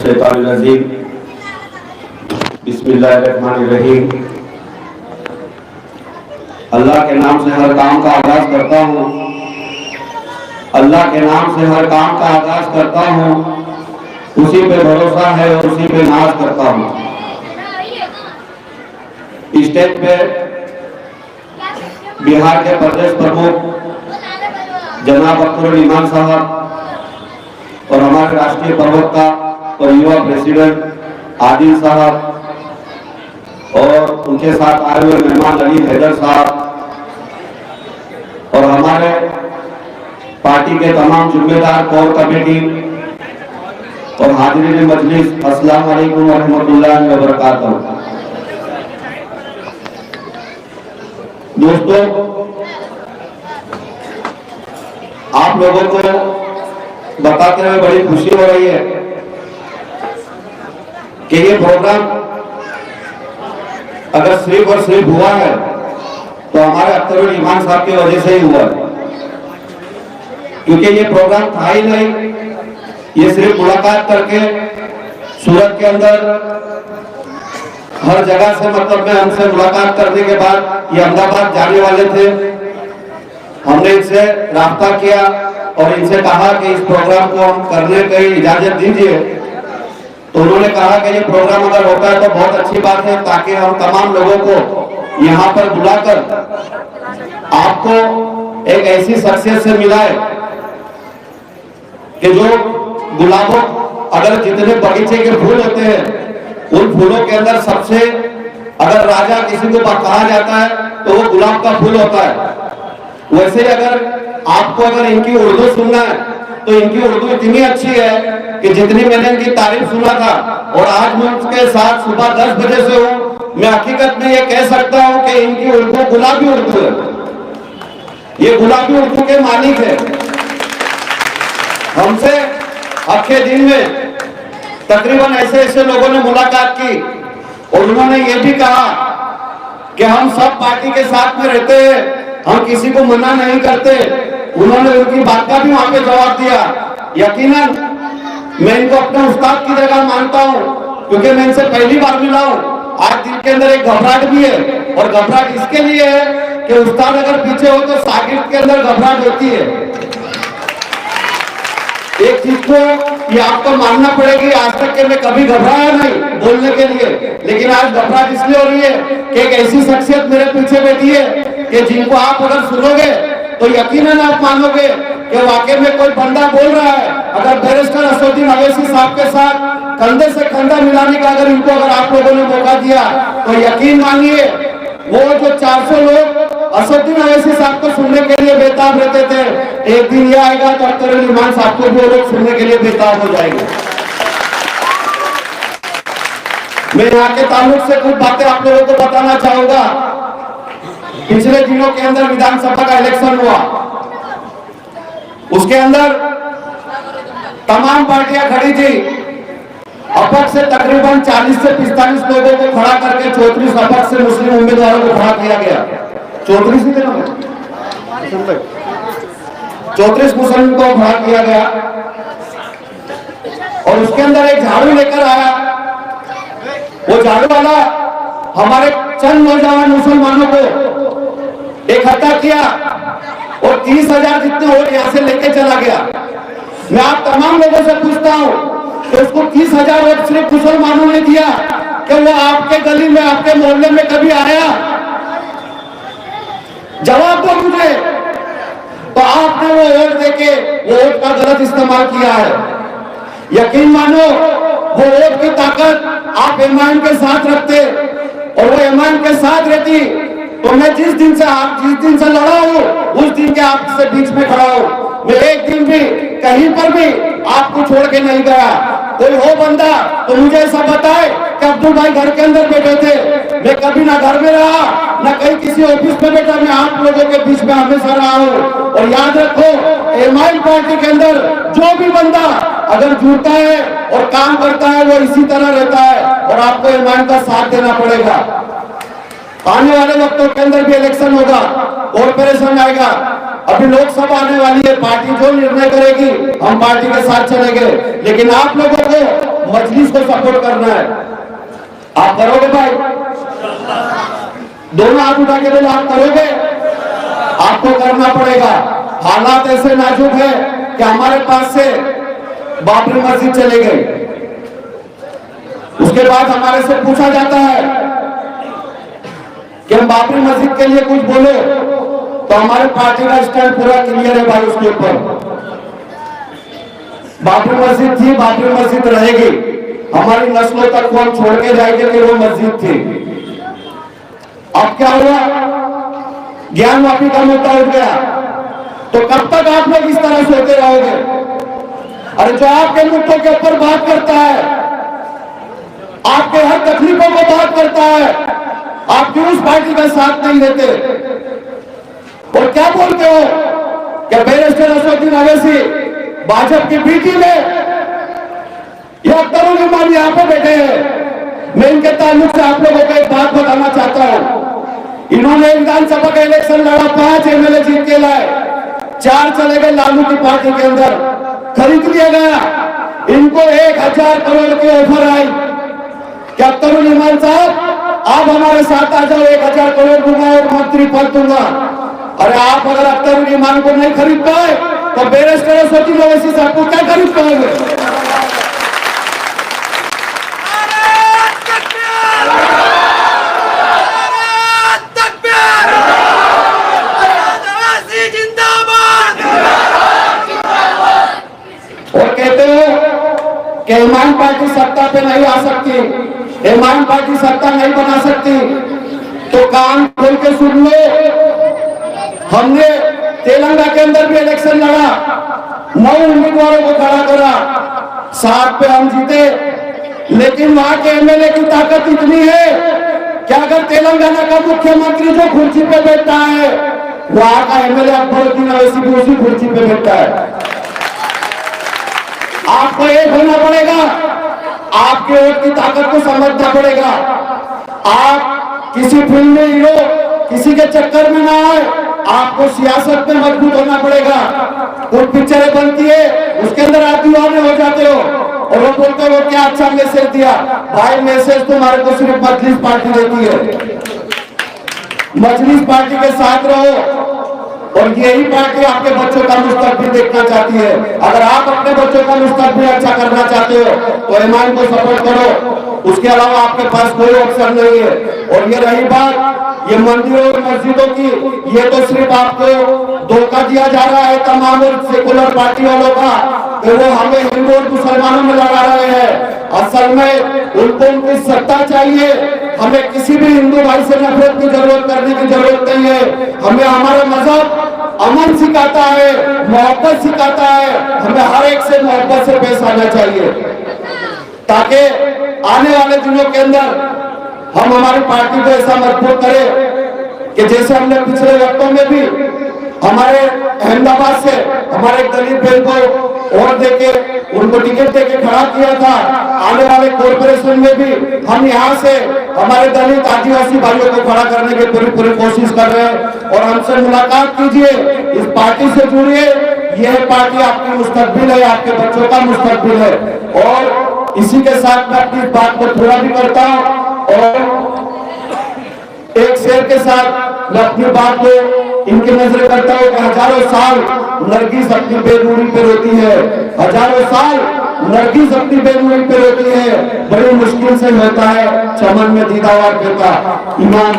शैतानिर्रजीम बिस्मिल्लाहिर्रहमानिर्रहीम। अल्लाह के नाम से हर काम का आगाज करता हूँ। अल्लाह के नाम से हर काम का आगाज करता हूँ। उसी पे भरोसा है और उसी पे नाज करता हूँ। स्टेज पे बिहार के प्रदेश प्रमुख जनाब अख्तर ईमान साहब और हमारे राष्ट्रीय प्रवक्ता और युवा प्रेसिडेंट आदिल साहब और उनके साथ आए हुए मेहमान अली हैदर साहब और हमारे पार्टी के तमाम जिम्मेदार कोर कमेटी और हाजिरीन मजलिस, अस्सलाम वालेकुम रहमतुल्लाहि व बरकातहू। दोस्तों, आप लोगों को बताते हुए बड़ी खुशी हो रही है कि ये प्रोग्राम अगर सिर्फ और सिर्फ हुआ है तो हमारे अख्तर ईमान साहब की वजह से ही हुआ है, क्योंकि ये प्रोग्राम था ही नहीं। ये सिर्फ मुलाकात करके सूरत के अंदर हर जगह से मतलब में हमसे मुलाकात करने के बाद ये अहमदाबाद जाने वाले थे। हमने इनसे राब्ता किया और इनसे कहा कि इस प्रोग्राम को हम करने की इजाजत दीजिए, तो उन्होंने कहा कि ये प्रोग्राम अगर होता है तो बहुत अच्छी बात है, ताकि हम तमाम लोगों को यहाँ पर बुलाकर आपको एक ऐसी शख्सियत से मिलाए कि जो गुलाबों, अगर जितने बगीचे के फूल होते हैं उन फूलों के अंदर सबसे अगर राजा किसी को कहा जाता है तो वो गुलाब का फूल होता है। वैसे अगर आपको अगर इनकी उर्दू सुनना है तो इनकी उर्दू इतनी अच्छी है कि जितनी मैंने इनकी तारीफ सुना था और आज मैं उसके साथ सुबह 10 बजे से हूँ, मैं हकीकत में ये कह सकता हूँ कि इनकी उर्दू गुलाबी उर्दू है। ये गुलाबी उर्दू के मालिक है। हमसे आखिरी दिन में तकरीबन ऐसे ऐसे लोगों ने मुलाकात की और उन्होंने ये भी कहा कि हम सब पार्टी के साथ में रहते हैं, हम किसी को मना नहीं करते। उन्होंने उनकी बात का भी वहां पे जवाब दिया। यकीनन मैं इनको अपने उस्ताद की जगह मानता हूं, क्योंकि मैं इनसे पहली बार मिला हूं। आज दिल के अंदर एक घबराहट भी है, और घबराहट इसके लिए है कि उस्ताद अगर पीछे हो तो शागिर्द के अंदर घबराहट होती है। एक चीज को ये आपको मानना पड़ेगी, आज तक के मैं कभी घबराया नहीं बोलने के लिए, लेकिन आज घबराहट इसलिए हो रही है कि एक ऐसी शख्सियत मेरे पीछे बैठी है कि जिनको आप अगर सुनोगे तो यकीनन आप मानोगे कि वाकई में कोई बंदा बोल रहा है। अगर बैरिस्टर असदुद्दीन अवैसी साहब के साथ कंधे से कंधा मिलाने का अगर इनको अगर आप लोगों ने मौका दिया तो यकीन मानिए वो जो 400 लोग असदुद्दीन अवैसी साहब को सुनने के लिए बेताब रहते थे, एक दिन ये आएगा तो अख्तर ईमान साहब को भी वो लोग सुनने के लिए बेताब हो जाएंगे। मैं यहाँ के ताल्लुक से कुछ बातें आप लोगों को बताना चाहूंगा। पिछले दिनों के अंदर विधानसभा का इलेक्शन हुआ, उसके अंदर तमाम पार्टियां खड़ी थी। अपक्ष से तकरीबन 40 से 45 लोगों को खड़ा करके 34 अपक्ष से मुस्लिम उम्मीदवारों को खड़ा किया गया। 34 ही थे ना, 34 मुस्लिम को खड़ा किया गया और उसके अंदर एक झाड़ू लेकर आया। वो झाड़ू वाला हमारे चंद नौजवान मुसलमानों को इकट्ठा किया और 30,000 जितने वोट यहाँ से लेके चला गया। मैं आप तमाम लोगों से पूछता हूँ कि उसको 30,000 वोट सिर्फ मुसलमानों ने दिया कि वो आपके गली में, आपके मोहल्ले में कभी आया? जवाब दो मुझे। तो आपने वो वोट देके वो वोट का गलत इस्तेमाल किया है। यकीन मानो वो वोट की ताकत आप ईमान के साथ रखते और वो ईमान के साथ रहती तो मैं जिस दिन से लड़ा हूं उस दिन के आपसे बीच में खड़ा हूं। मैं एक दिन भी कहीं पर भी आपको छोड़ के नहीं गया। कोई हो बंदा तो मुझे ऐसा बताए कि अब्दुल भाई घर के अंदर बैठे थे, मैं कभी ना घर में रहा ना कहीं किसी ऑफिस में बैठा, मैं आप लोगों के बीच में हमेशा रहा हूँ। और याद रखो, एमाइन पार्टी के अंदर जो भी बंदा अगर जुड़ता है और काम करता है वो इसी तरह रहता है और आपको एमाइन का साथ देना पड़ेगा। आने वाले वक्तों के अंदर भी इलेक्शन होगा, कॉर्पोरेशन आएगा, अभी लोकसभा आने वाली है। पार्टी जो निर्णय करेगी हम पार्टी के साथ चलेंगे, लेकिन आप लोगों को मजलिस को सपोर्ट करना है। आप करोगे भाई? दोनों हाथ उठा के बोलो, आप करोगे? आपको करना पड़ेगा। हालात ऐसे नाजुक है कि हमारे पास से बाबरी मस्जिद चले गई, उसके बाद हमारे से पूछा जाता है कि हम बाबरी मस्जिद के लिए कुछ बोलो, तो हमारे पार्टी का स्टैंड पूरा क्लियर है भाई। उसके ऊपर बाबरी मस्जिद थी, बाबरी मस्जिद रहेगी, हमारी नस्लों तक वो हम छोड़ के जाएंगे कि वो मस्जिद थी। अब क्या हुआ? ज्ञान वापी का मुद्दा उठ गया, तो कब तक आप लोग इस तरह सोते रहोगे? अरे जो आपके मुद्दों के ऊपर बात करता है, आपके हर तकलीफों को बात करता है, आप क्यों उस पार्टी का साथ नहीं देते? और क्या बोलते हो कि बैरिस्टर असदुद्दीन अवैसी भाजपा की बीटी में ये अख्तर उल इमान यहां पर बैठे हैं। मैं इनके ताल्लुक से आप लोगों को एक बात बताना चाहता हूं। इन्होंने विधानसभा का इलेक्शन लड़ा, 5 एमएलए जीत के लाए, 4 चले गए लालू की पार्टी के अंदर, खरीद लिया गया। इनको 1000 करोड़ की ऑफर आई कि अख्तर उल इमान साहब आप हमारे साथ आ जाओ, 1000 करोड़ दूंगा और मंत्री पद दूंगा। अरे आप अगर अख्तर उल इमान को नहीं खरीद पाए तो बैरिस्टर असदुद्दीन अवैसी साहब को क्या खरीद पाओगे? और कहते हो कि इमाम पार्टी सत्ता पे नहीं आ सकती, इमाम पार्टी सत्ता नहीं बना सकती, तो कान खोल के सुन लो। हमने तेलंगाना के अंदर भी इलेक्शन लड़ा, 9 उम्मीदवारों को खड़ा करा, 7 पे हम जीते। लेकिन वहां के एमएलए की ताकत इतनी है कि अगर तेलंगाना का मुख्यमंत्री जो कुर्सी पे बैठता है, वहां का एमएलए अकबरुद्दीन अवैसी भी उसी कुर्सी पे बैठता है। आपको एक होना पड़ेगा, आपके वोट की ताकत को समझना पड़ेगा। आप किसी फिल्मी हीरो, किसी के चक्कर में ना आए, आपको सियासत में मजबूत होना पड़ेगा। कुछ पिक्चरें बनती है, उसके अंदर आप दीवाने हो जाते हो और वो बोलते हो क्या अच्छा मैसेज दिया। भाई मैसेज तुम्हारे को सिर्फ मजलिस पार्टी देती है। मजलिस पार्टी के साथ रहो, और यही पार्टी आपके बच्चों का मुस्तकबिल देखना चाहती है। अगर आप अपने बच्चों का मुस्तकबिल अच्छा करना चाहते हो तो ईमान को सपोर्ट करो, उसके अलावा आपके पास कोई ऑप्शन नहीं है। और ये रही बात ये मंदिरों और मस्जिदों की, ये तो सिर्फ आपको धोखा दिया जा रहा है तमाम सेकुलर पार्टी वालों का कि वो हमें हिंदू और मुसलमानों में लगा रहे हैं। असल में उनको उनकी सत्ता चाहिए। हमें किसी भी हिंदू भाई से नफरत की जरूरत करने की जरूरत नहीं है। हमें हमारा मजहब अमन सिखाता है, मोहब्बत सिखाता है। हमें हर एक से मोहब्बत से पेश आना चाहिए, ताकि आने वाले दिनों के अंदर हम हमारी पार्टी को ऐसा मजबूत करें कि जैसे हमने पिछले वक्तों में भी हमारे अहमदाबाद से हमारे दलित बहन को वोट देके उनको टिकट देके खड़ा किया था। आने वाले कॉर्पोरेशन में भी हम यहाँ से हमारे दलित आदिवासी भाइयों को खड़ा करने की पूरी कोशिश कर रहे हैं। और हमसे मुलाकात कीजिए, इस पार्टी से जुड़िए। यह पार्टी आपकी मुस्तकबिल है, आपके बच्चों का मुस्तकबिल है। और इसी के साथ मैं अपनी बात को पूरा भी करता हूँ और एक शेर के साथ मैं अपनी बात को इनकी नजर करता हूँ कि हजारों साल नरगिस अपनी बेनूरी पे रोती है, हजारों साल नरगिस अपनी बेनूरी पे रोती है। बड़ी मुश्किल से होता है चमन में दीदार देता ईमान।